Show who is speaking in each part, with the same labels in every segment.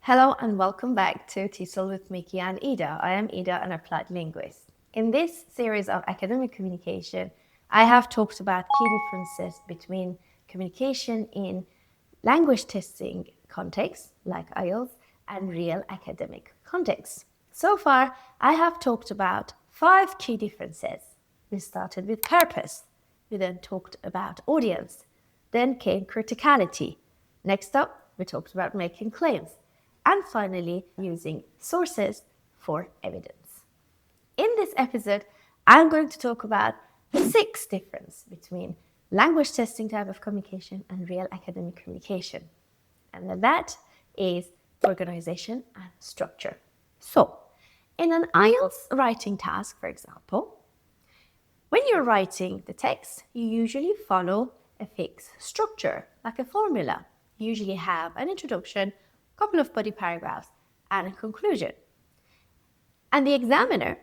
Speaker 1: Hello and welcome back to TESOL with Micky and Ide. I am Ide, an applied linguist. In this series of academic communication, I have talked about key differences between communication in language testing contexts, like IELTS, and real academic contexts. So far, I have talked about 5 key differences. We started with purpose. We then talked about audience. Then came criticality. Next up, we talked about making claims. And finally, using sources for evidence. In this episode, I'm going to talk about the 6 differences between language testing type of communication and real academic communication. And that is organization and structure. So, in an IELTS writing task, for example, when you're writing the text, you usually follow a fixed structure, like a formula. You usually have an introduction, couple of body paragraphs, and a conclusion. And the examiner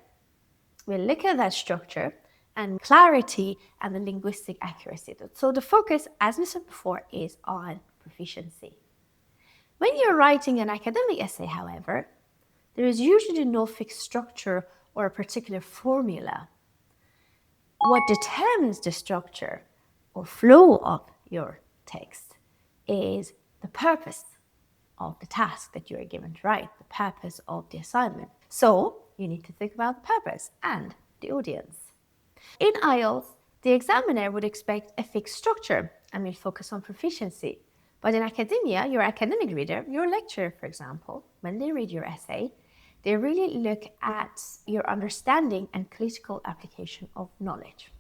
Speaker 1: will look at that structure and clarity and the linguistic accuracy. So the focus, as we said before, is on proficiency. When you're writing an academic essay, however, there is usually no fixed structure or a particular formula. What determines the structure or flow of your text is the purpose of the task that you are given to write, the purpose of the assignment. So you need to think about the purpose and the audience. In IELTS, the examiner would expect a fixed structure and will focus on proficiency. But in academia, your academic reader, your lecturer, for example, when they read your essay, they really look at your understanding and critical application of knowledge.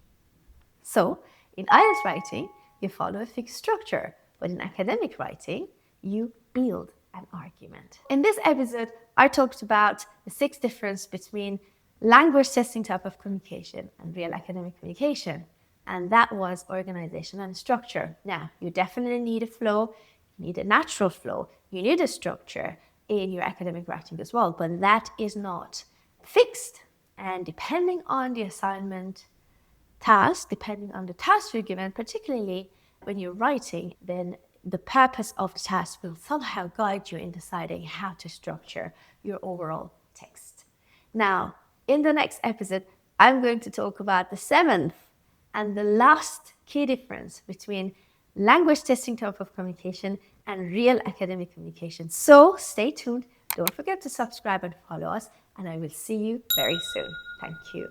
Speaker 1: So in IELTS writing, you follow a fixed structure, but in academic writing, you build an argument. In this episode, I talked about the 6 differences between language testing type of communication and real academic communication. And that was organization and structure. Now, you definitely need a flow, you need a natural flow, you need a structure in your academic writing as well, but that is not fixed. And depending on the assignment task, depending on the task you're given, particularly when you're writing, then the purpose of the task will somehow guide you in deciding how to structure your overall text. Now, in the next episode, I'm going to talk about the 7th and the last key difference between language testing type of communication and real academic communication. So stay tuned. Don't forget to subscribe and follow us, and I will see you very soon. Thank you.